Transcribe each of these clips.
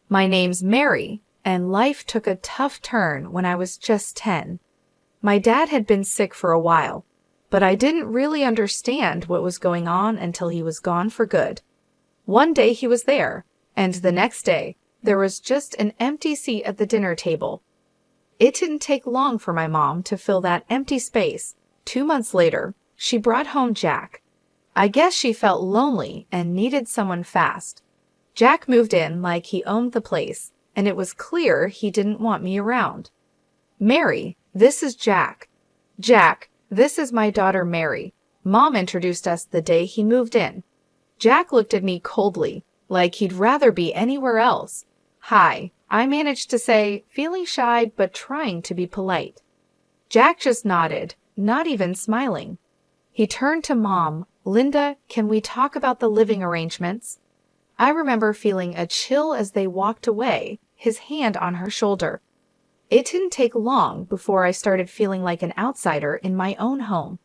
My name's Mary, and life took a tough turn when I was just 10. My dad had been sick for a while, but I didn't really understand what was going on until he was gone for good. One day he was there, and the next day, there was just an empty seat at the dinner table. It didn't take long for my mom to fill that empty space. 2 months later, she brought home Jack. I guess she felt lonely and needed someone fast. Jack moved in like he owned the place, and it was clear he didn't want me around. Mary, this is Jack. Jack, this is my daughter Mary. Mom introduced us the day he moved in. Jack looked at me coldly, like he'd rather be anywhere else. Hi, I managed to say, feeling shy but trying to be polite. Jack just nodded, not even smiling. He turned to Mom. Linda, can we talk about the living arrangements? I remember feeling a chill as they walked away, his hand on her shoulder. It didn't take long before I started feeling like an outsider in my own home.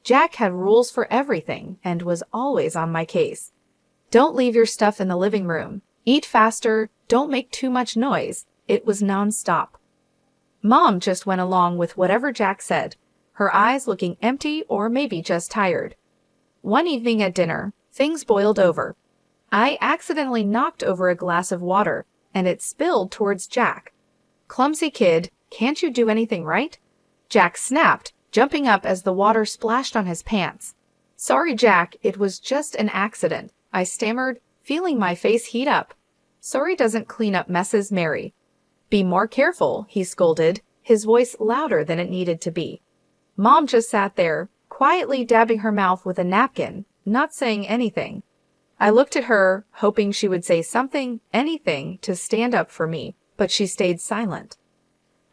Jack had rules for everything and was always on my case. Don't leave your stuff in the living room. Eat faster. Don't make too much noise. It was nonstop. Mom just went along with whatever Jack said, her eyes looking empty or maybe just tired. One evening at dinner, things boiled over. I accidentally knocked over a glass of water, and it spilled towards Jack. Clumsy kid, can't you do anything right? Jack snapped, jumping up as the water splashed on his pants. Sorry, Jack, it was just an accident, I stammered, feeling my face heat up. Sorry doesn't clean up messes, Mary. Be more careful, he scolded, his voice louder than it needed to be. Mom just sat there, quietly dabbing her mouth with a napkin, not saying anything. I looked at her, hoping she would say something, anything, to stand up for me, but she stayed silent.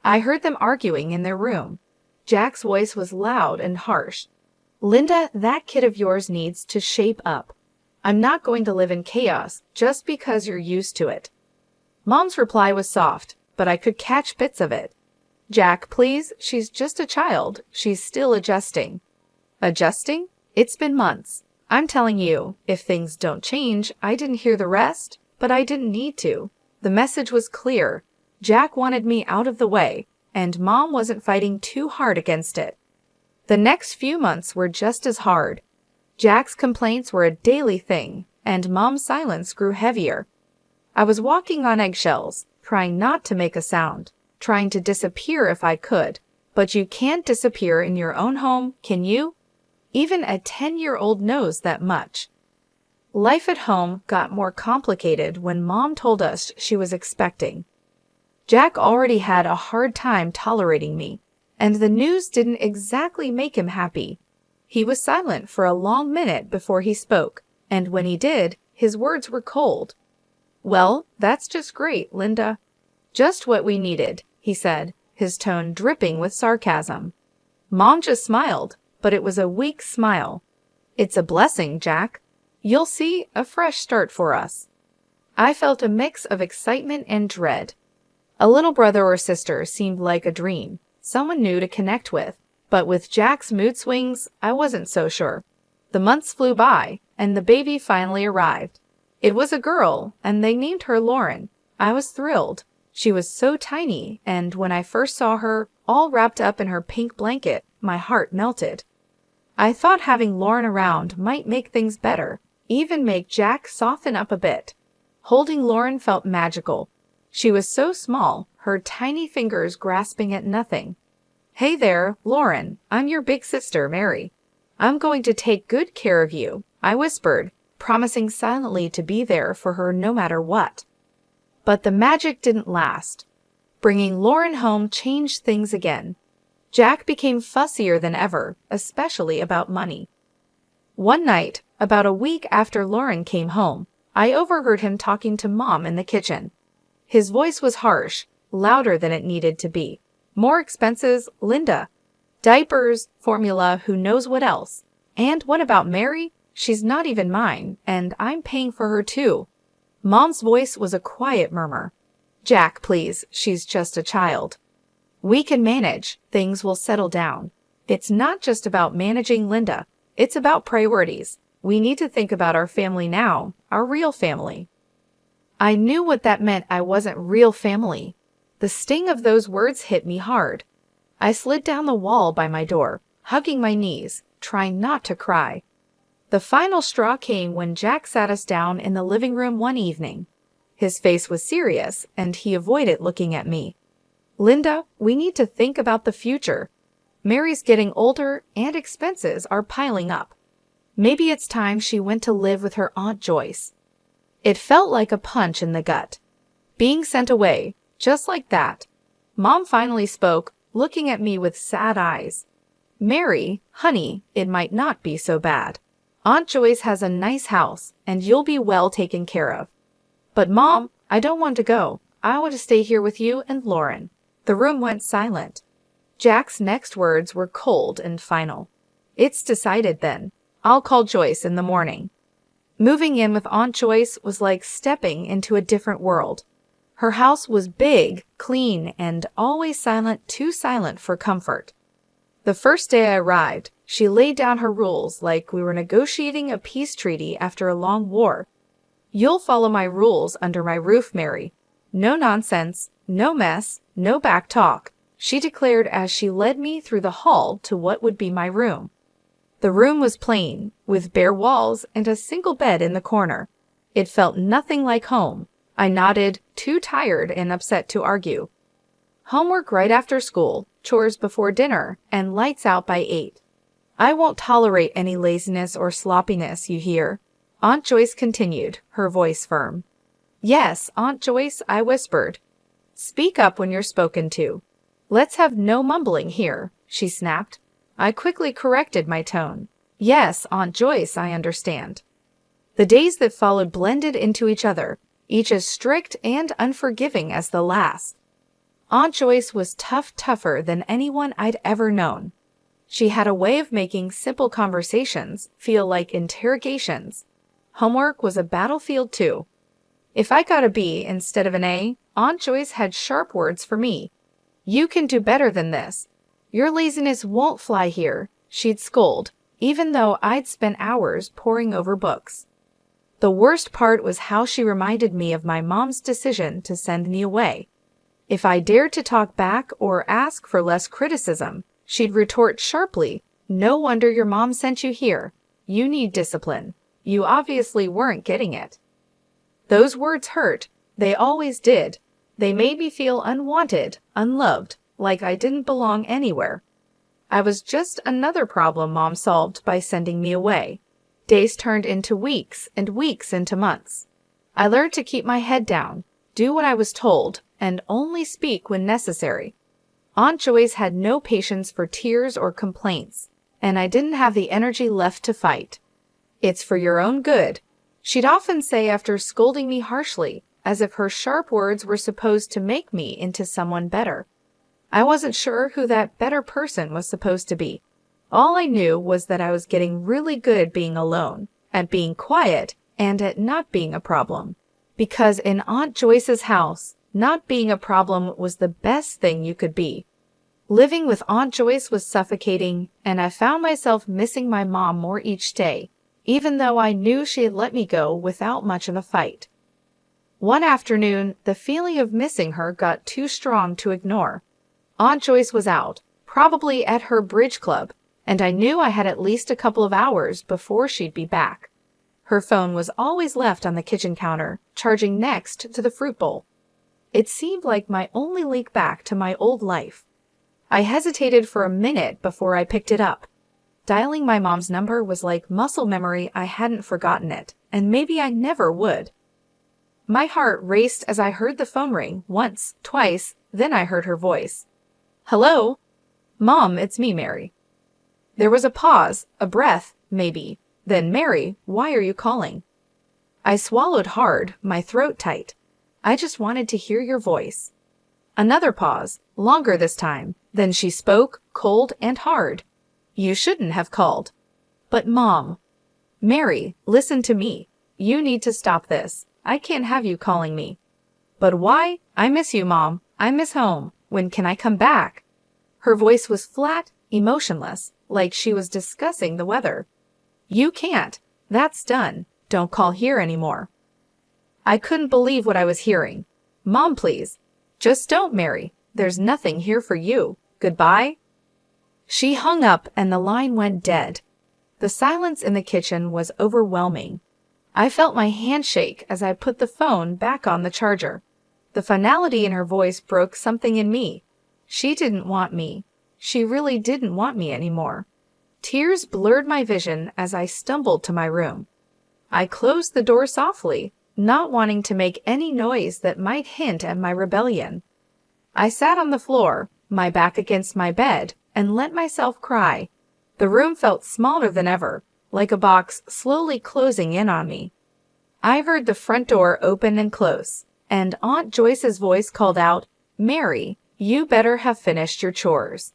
I heard them arguing in their room. Jack's voice was loud and harsh. Linda, that kid of yours needs to shape up. I'm not going to live in chaos just because you're used to it. Mom's reply was soft, but I could catch bits of it. Jack, please, she's just a child. She's still adjusting. Adjusting? It's been months. I'm telling you, if things don't change, I didn't hear the rest, but I didn't need to. The message was clear. Jack wanted me out of the way, and Mom wasn't fighting too hard against it. The next few months were just as hard. Jack's complaints were a daily thing, and Mom's silence grew heavier. I was walking on eggshells, trying not to make a sound, trying to disappear if I could. But you can't disappear in your own home, can you? Even a 10-year-old knows that much. Life at home got more complicated when Mom told us she was expecting. Jack already had a hard time tolerating me, and the news didn't exactly make him happy. He was silent for a long minute before he spoke, and when he did, his words were cold. Well, that's just great, Linda. Just what we needed, he said, his tone dripping with sarcasm. Mom just smiled, but it was a weak smile. It's a blessing, Jack. You'll see, a fresh start for us. I felt a mix of excitement and dread. A little brother or sister seemed like a dream, someone new to connect with, but with Jack's mood swings, I wasn't so sure. The months flew by, and the baby finally arrived. It was a girl, and they named her Lauren. I was thrilled. She was so tiny, and when I first saw her, all wrapped up in her pink blanket, my heart melted. I thought having Lauren around might make things better, even make Jack soften up a bit. Holding Lauren felt magical. She was so small, her tiny fingers grasping at nothing. Hey there, Lauren, I'm your big sister, Mary. I'm going to take good care of you, I whispered, promising silently to be there for her no matter what. But the magic didn't last. Bringing Lauren home changed things again. Jack became fussier than ever, especially about money. One night, about a week after Lauren came home, I overheard him talking to Mom in the kitchen. His voice was harsh, louder than it needed to be. More expenses, Linda. Diapers, formula, who knows what else. And what about Mary? She's not even mine, and I'm paying for her too. Mom's voice was a quiet murmur. Jack, please, she's just a child. We can manage, things will settle down. It's not just about managing Linda, it's about priorities. We need to think about our family now, our real family. I knew what that meant. I wasn't real family. The sting of those words hit me hard. I slid down the wall by my door, hugging my knees, trying not to cry. The final straw came when Jack sat us down in the living room one evening. His face was serious, and he avoided looking at me. "Linda, we need to think about the future. Mary's getting older, and expenses are piling up. Maybe it's time she went to live with her Aunt Joyce." It felt like a punch in the gut. Being sent away, just like that. Mom finally spoke, looking at me with sad eyes. "Mary, honey, it might not be so bad. Aunt Joyce has a nice house, and you'll be well taken care of." "But Mom, I don't want to go. I want to stay here with you and Lauren." The room went silent. Jack's next words were cold and final. "It's decided then. I'll call Joyce in the morning." Moving in with Aunt Joyce was like stepping into a different world. Her house was big, clean, and always silent, too silent for comfort. The first day I arrived, she laid down her rules like we were negotiating a peace treaty after a long war. "You'll follow my rules under my roof, Mary. No nonsense, no mess, no back talk," she declared as she led me through the hall to what would be my room. The room was plain, with bare walls and a single bed in the corner. It felt nothing like home. I nodded, too tired and upset to argue. "Homework right after school, chores before dinner, and lights out by 8. I won't tolerate any laziness or sloppiness, you hear?" Aunt Joyce continued, her voice firm. "Yes, Aunt Joyce," I whispered. "Speak up when you're spoken to. Let's have no mumbling here," she snapped. I quickly corrected my tone. "Yes, Aunt Joyce, I understand." The days that followed blended into each other, each as strict and unforgiving as the last. Aunt Joyce was tougher than anyone I'd ever known. She had a way of making simple conversations feel like interrogations. Homework was a battlefield too. If I got a B instead of an A, Aunt Joyce had sharp words for me. "You can do better than this. Your laziness won't fly here," she'd scold, even though I'd spent hours poring over books. The worst part was how she reminded me of my mom's decision to send me away. If I dared to talk back or ask for less criticism, she'd retort sharply, "No wonder your mom sent you here. You need discipline. You obviously weren't getting it." Those words hurt. They always did. They made me feel unwanted, unloved, like I didn't belong anywhere. I was just another problem Mom solved by sending me away. Days turned into weeks and weeks into months. I learned to keep my head down, do what I was told, and only speak when necessary. Aunt Joyce had no patience for tears or complaints, and I didn't have the energy left to fight. "It's for your own good," she'd often say after scolding me harshly, as if her sharp words were supposed to make me into someone better. I wasn't sure who that better person was supposed to be. All I knew was that I was getting really good at being alone, at being quiet, and at not being a problem. Because in Aunt Joyce's house, not being a problem was the best thing you could be. Living with Aunt Joyce was suffocating, and I found myself missing my mom more each day, even though I knew she had let me go without much of a fight. One afternoon, the feeling of missing her got too strong to ignore. Aunt Joyce was out, probably at her bridge club, and I knew I had at least a couple of hours before she'd be back. Her phone was always left on the kitchen counter, charging next to the fruit bowl. It seemed like my only link back to my old life. I hesitated for a minute before I picked it up. Dialing my mom's number was like muscle memory. I hadn't forgotten it, and maybe I never would. My heart raced as I heard the phone ring once, twice, then I heard her voice. "Hello? Mom, it's me, Mary." There was a pause, a breath, maybe. Then, "Mary, why are you calling?" I swallowed hard, my throat tight. "I just wanted to hear your voice." Another pause, longer this time. Then she spoke, cold and hard. "You shouldn't have called." "But Mom." "Mary, listen to me. You need to stop this. I can't have you calling me." "But why? I miss you, Mom. I miss home. When can I come back?" Her voice was flat, emotionless, like she was discussing the weather. "You can't. That's done. Don't call here anymore." I couldn't believe what I was hearing. Mom, please. Just don't, Mary. There's nothing here for you. Goodbye. She hung up and the line went dead. The silence in the kitchen was overwhelming. I felt my hand shake as I put the phone back on the charger. The finality in her voice broke something in me. She didn't want me. She really didn't want me anymore. Tears blurred my vision as I stumbled to my room. I closed the door softly, not wanting to make any noise that might hint at my rebellion. I sat on the floor, my back against my bed, and let myself cry. The room felt smaller than ever, like a box slowly closing in on me. I heard the front door open and close, and Aunt Joyce's voice called out, "Mary, you better have finished your chores."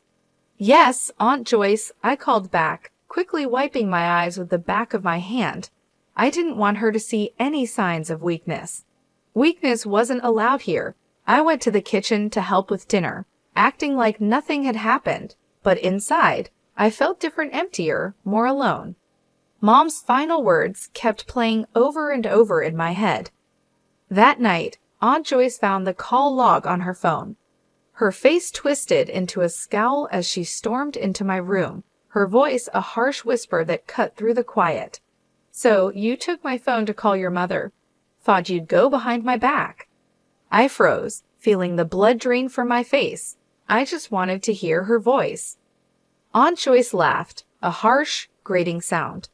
"Yes, Aunt Joyce," I called back, quickly wiping my eyes with the back of my hand. I didn't want her to see any signs of weakness. Weakness wasn't allowed here. I went to the kitchen to help with dinner, acting like nothing had happened, but inside, I felt different, emptier, more alone. Mom's final words kept playing over and over in my head. That night, Aunt Joyce found the call log on her phone. Her face twisted into a scowl as she stormed into my room, her voice a harsh whisper that cut through the quiet. "So you took my phone to call your mother. Thought you'd go behind my back." I froze, feeling the blood drain from my face. I just wanted to hear her voice. Aunt Joyce laughed, a harsh, grating sound.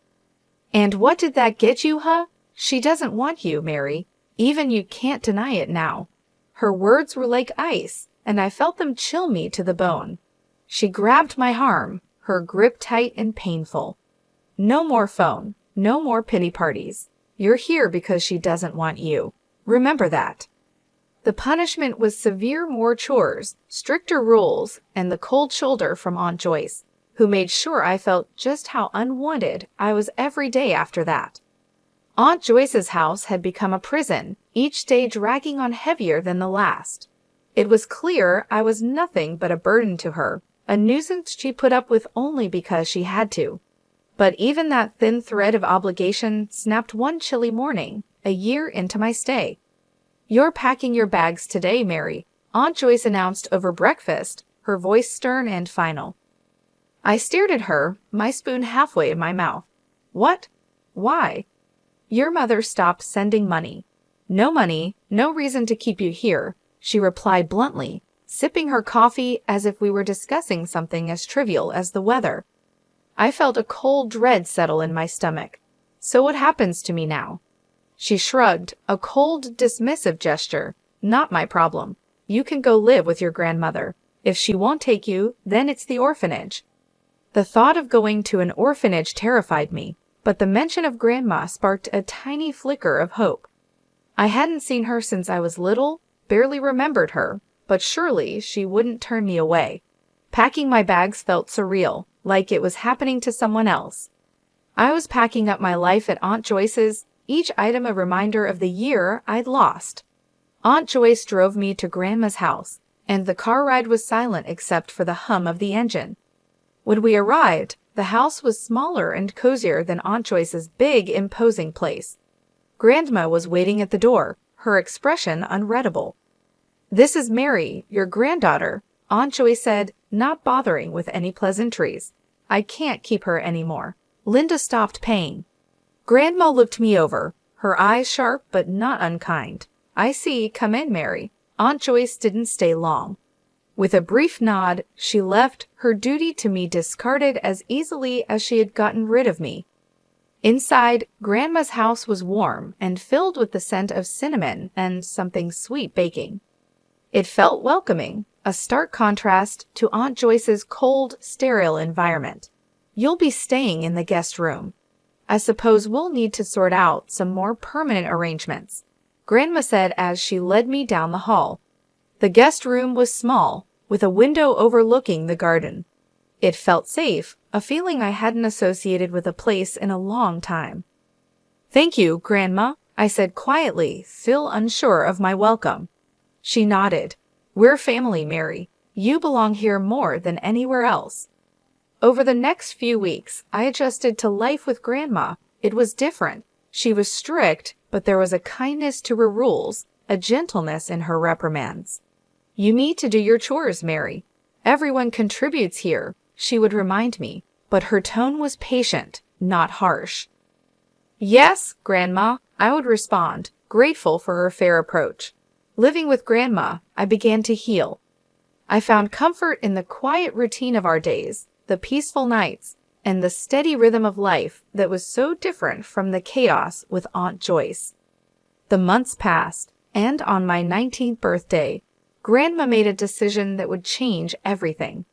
"And what did that get you, huh? She doesn't want you, Mary. Even you can't deny it now." Her words were like ice, and I felt them chill me to the bone. She grabbed my arm, her grip tight and painful. "No more phone. No more pity parties. You're here because she doesn't want you. Remember that." The punishment was severe, more chores, stricter rules, and the cold shoulder from Aunt Joyce, who made sure I felt just how unwanted I was every day after that. Aunt Joyce's house had become a prison, each day dragging on heavier than the last. It was clear I was nothing but a burden to her, a nuisance she put up with only because she had to. But even that thin thread of obligation snapped one chilly morning, a year into my stay. "You're packing your bags today, Mary," Aunt Joyce announced over breakfast, her voice stern and final. I stared at her, my spoon halfway in my mouth. "What? Why?" "Your mother stopped sending money." "No money, no reason to keep you here," she replied bluntly, sipping her coffee as if we were discussing something as trivial as the weather. I felt a cold dread settle in my stomach. "So what happens to me now?" She shrugged, a cold, dismissive gesture. "Not my problem. You can go live with your grandmother. If she won't take you, then it's the orphanage." The thought of going to an orphanage terrified me, but the mention of Grandma sparked a tiny flicker of hope. I hadn't seen her since I was little, barely remembered her, but surely she wouldn't turn me away. Packing my bags felt surreal, like it was happening to someone else. I was packing up my life at Aunt Joyce's, each item a reminder of the year I'd lost. Aunt Joyce drove me to Grandma's house, and the car ride was silent except for the hum of the engine. When we arrived, the house was smaller and cozier than Aunt Joyce's big, imposing place. Grandma was waiting at the door, her expression unreadable. "This is Mary, your granddaughter," Aunt Joyce said, not bothering with any pleasantries. "I can't keep her anymore. Linda stopped paying." Grandma looked me over, her eyes sharp but not unkind. "I see. Come in, Mary." Aunt Joyce didn't stay long. With a brief nod, she left, her duty to me discarded as easily as she had gotten rid of me. Inside, Grandma's house was warm and filled with the scent of cinnamon and something sweet baking. It felt welcoming, a stark contrast to Aunt Joyce's cold, sterile environment. "You'll be staying in the guest room. I suppose we'll need to sort out some more permanent arrangements," Grandma said as she led me down the hall. The guest room was small, with a window overlooking the garden. It felt safe, a feeling I hadn't associated with a place in a long time. "Thank you, Grandma," I said quietly, still unsure of my welcome. She nodded. "We're family, Mary. You belong here more than anywhere else." Over the next few weeks, I adjusted to life with Grandma. It was different. She was strict, but there was a kindness to her rules, a gentleness in her reprimands. "You need to do your chores, Mary. Everyone contributes here," she would remind me, but her tone was patient, not harsh. "Yes, Grandma," I would respond, grateful for her fair approach. Living with Grandma, I began to heal. I found comfort in the quiet routine of our days, the peaceful nights, and the steady rhythm of life that was so different from the chaos with Aunt Joyce. The months passed, and on my 19th birthday, Grandma made a decision that would change everything.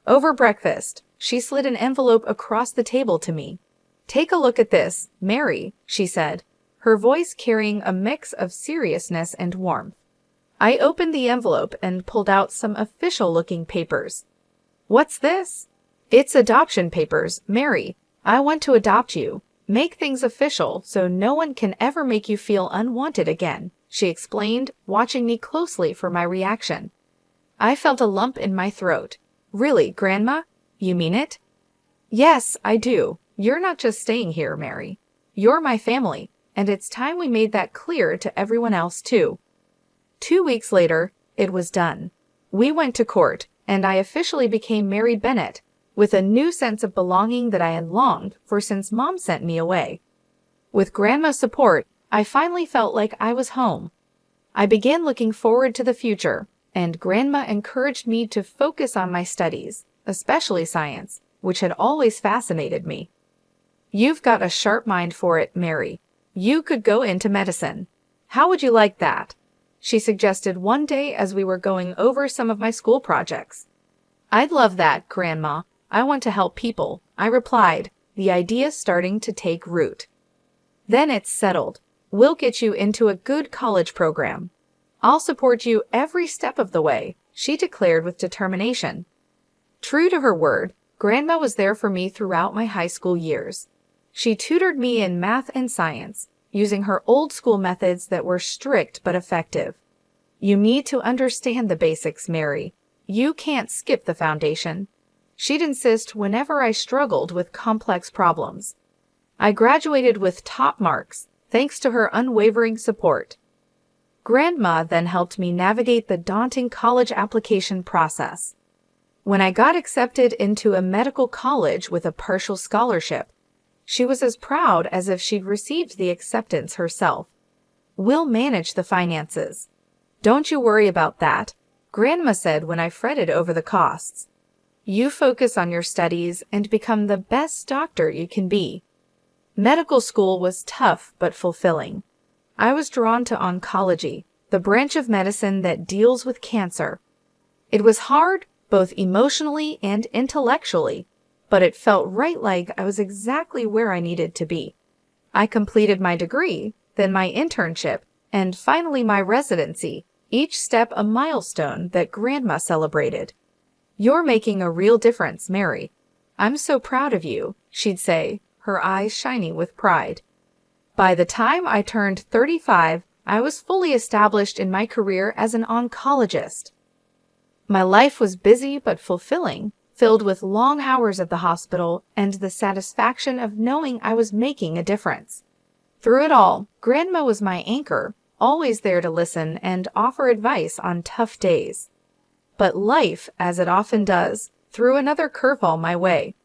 Over breakfast, she slid an envelope across the table to me. "Take a look at this, Mary," she said, her voice carrying a mix of seriousness and warmth. I opened the envelope and pulled out some official-looking papers. "What's this?" "It's adoption papers, Mary. I want to adopt you. Make things official so no one can ever make you feel unwanted again," she explained, watching me closely for my reaction. I felt a lump in my throat. "Really, Grandma? You mean it?" "Yes, I do. You're not just staying here, Mary. You're my family, and it's time we made that clear to everyone else, too." 2 weeks later, it was done. We went to court, and I officially became Mary Bennett, with a new sense of belonging that I had longed for since Mom sent me away. With Grandma's support, I finally felt like I was home. I began looking forward to the future, and Grandma encouraged me to focus on my studies, especially science, which had always fascinated me. "You've got a sharp mind for it, Mary. You could go into medicine. How would you like that?" she suggested one day as we were going over some of my school projects. "I'd love that, Grandma. I want to help people," I replied, the idea starting to take root. "Then it's settled. We'll get you into a good college program. I'll support you every step of the way," she declared with determination. True to her word, Grandma was there for me throughout my high school years. She tutored me in math and science, using her old school methods that were strict but effective. "You need to understand the basics, Mary. You can't skip the foundation," she'd insist whenever I struggled with complex problems. I graduated with top marks, thanks to her unwavering support. Grandma then helped me navigate the daunting college application process. When I got accepted into a medical college with a partial scholarship, she was as proud as if she'd received the acceptance herself. "We'll manage the finances. Don't you worry about that," Grandma said when I fretted over the costs. "You focus on your studies and become the best doctor you can be." Medical school was tough but fulfilling. I was drawn to oncology, the branch of medicine that deals with cancer. It was hard, both emotionally and intellectually, but it felt right like I was exactly where I needed to be. I completed my degree, then my internship, and finally my residency, each step a milestone that Grandma celebrated. "You're making a real difference, Mary. I'm so proud of you," she'd say, her eyes shining with pride. By the time I turned 35, I was fully established in my career as an oncologist. My life was busy but fulfilling, filled with long hours at the hospital and the satisfaction of knowing I was making a difference. Through it all, Grandma was my anchor, always there to listen and offer advice on tough days. But life, as it often does, threw another curveball my way.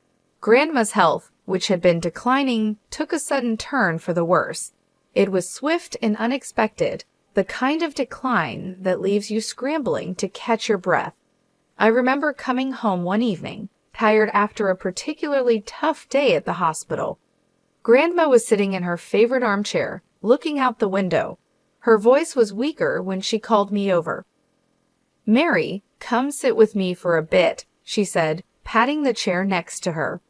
Grandma's health, which had been declining, took a sudden turn for the worse. It was swift and unexpected, the kind of decline that leaves you scrambling to catch your breath. I remember coming home one evening, tired after a particularly tough day at the hospital. Grandma was sitting in her favorite armchair, looking out the window. Her voice was weaker when she called me over. "Mary, come sit with me for a bit," she said, patting the chair next to her.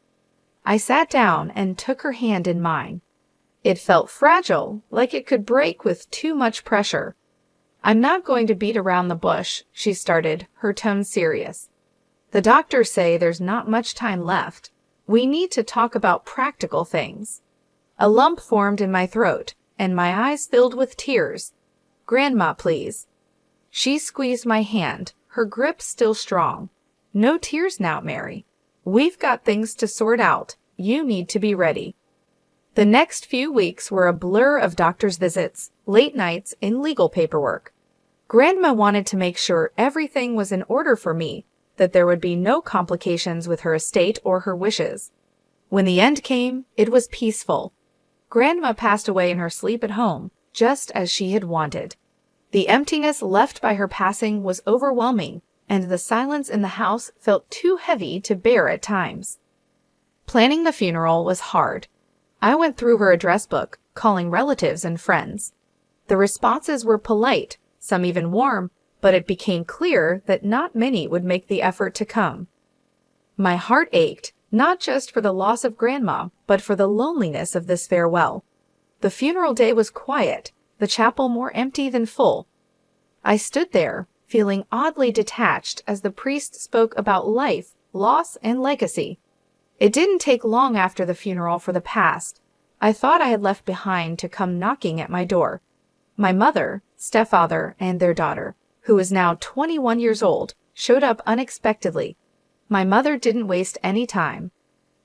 I sat down and took her hand in mine. It felt fragile, like it could break with too much pressure. "I'm not going to beat around the bush," she started, her tone serious. "The doctors say there's not much time left. We need to talk about practical things." A lump formed in my throat, and my eyes filled with tears. "Grandma, please." She squeezed my hand, her grip still strong. "No tears now, Mary. We've got things to sort out. You need to be ready." The next few weeks were a blur of doctor's visits, late nights, and legal paperwork. Grandma wanted to make sure everything was in order for me, that there would be no complications with her estate or her wishes. When the end came, it was peaceful. Grandma passed away in her sleep at home, just as she had wanted. The emptiness left by her passing was overwhelming, and the silence in the house felt too heavy to bear at times. Planning the funeral was hard. I went through her address book, calling relatives and friends. The responses were polite, some even warm, but it became clear that not many would make the effort to come. My heart ached, not just for the loss of Grandma, but for the loneliness of this farewell. The funeral day was quiet, the chapel more empty than full. I stood there, feeling oddly detached as the priest spoke about life, loss, and legacy. It didn't take long after the funeral for the past I thought I had left behind to come knocking at my door. My mother, stepfather, and their daughter, who is now 21 years old, showed up unexpectedly. My mother didn't waste any time.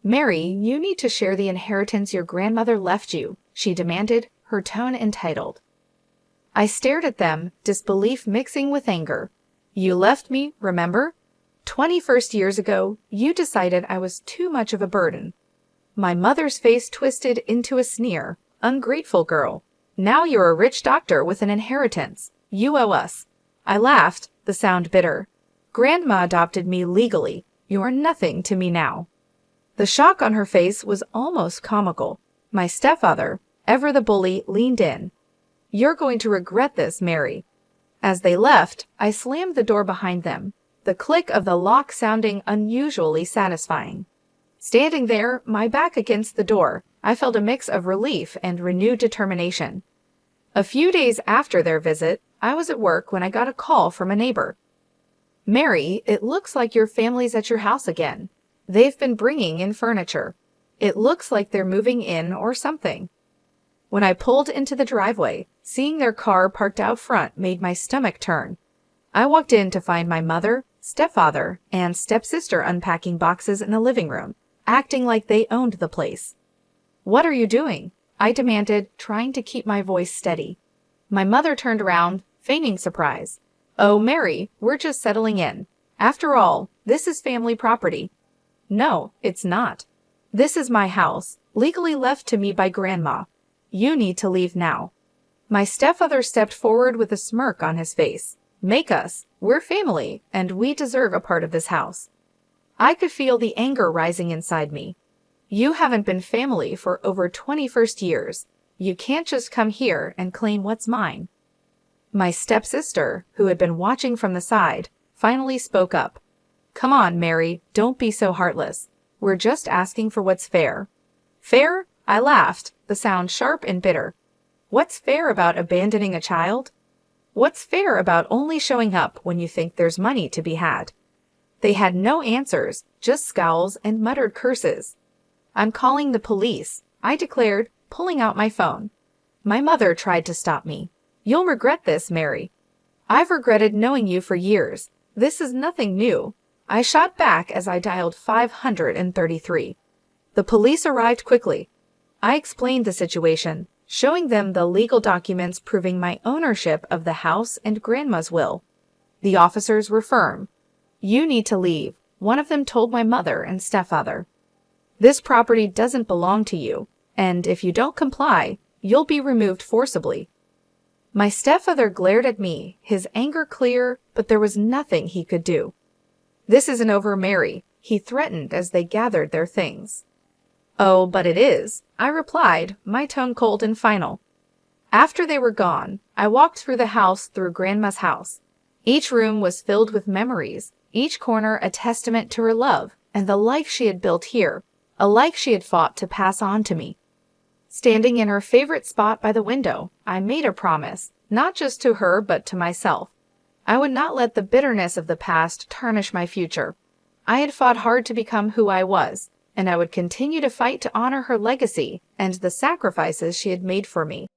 "Mary, you need to share the inheritance your grandmother left you," she demanded, her tone entitled. I stared at them, disbelief mixing with anger. "You left me, remember? 21 years ago, you decided I was too much of a burden." My mother's face twisted into a sneer. "Ungrateful girl. Now you're a rich doctor with an inheritance. You owe us." I laughed, the sound bitter. "Grandma adopted me legally. You're nothing to me now." The shock on her face was almost comical. My stepfather, ever the bully, leaned in. "You're going to regret this, Mary." As they left, I slammed the door behind them, the click of the lock sounding unusually satisfying. Standing there, my back against the door, I felt a mix of relief and renewed determination. A few days after their visit, I was at work when I got a call from a neighbor. "Mary, it looks like your family's at your house again. They've been bringing in furniture. It looks like they're moving in or something." When I pulled into the driveway, seeing their car parked out front made my stomach turn. I walked in to find my mother, stepfather, and stepsister unpacking boxes in the living room, acting like they owned the place. "What are you doing?" I demanded, trying to keep my voice steady. My mother turned around, feigning surprise. "Oh, Mary, we're just settling in. After all, this is family property." "No, it's not. This is my house, legally left to me by Grandma. You need to leave now." My stepfather stepped forward with a smirk on his face. "Make us. We're family, and we deserve a part of this house." I could feel the anger rising inside me. "You haven't been family for over 21 years. You can't just come here and claim what's mine." My stepsister, who had been watching from the side, finally spoke up. "Come on, Mary, don't be so heartless. We're just asking for what's fair." "Fair?" I laughed, the sound sharp and bitter. "What's fair about abandoning a child? What's fair about only showing up when you think there's money to be had?" They had no answers, just scowls and muttered curses. "I'm calling the police," I declared, pulling out my phone. My mother tried to stop me. "You'll regret this, Mary." "I've regretted knowing you for years. This is nothing new." I shot back as I dialed 533. The police arrived quickly. I explained the situation, showing them the legal documents proving my ownership of the house and Grandma's will. The officers were firm. "You need to leave," one of them told my mother and stepfather. "This property doesn't belong to you, and if you don't comply, you'll be removed forcibly." My stepfather glared at me, his anger clear, but there was nothing he could do. "This isn't over, Mary," he threatened as they gathered their things. "Oh, but it is," I replied, my tone cold and final. After they were gone, I walked through the house through Grandma's house. Each room was filled with memories, each corner a testament to her love and the life she had built here, a life she had fought to pass on to me. Standing in her favorite spot by the window, I made a promise, not just to her but to myself. I would not let the bitterness of the past tarnish my future. I had fought hard to become who I was, and I would continue to fight to honor her legacy and the sacrifices she had made for me.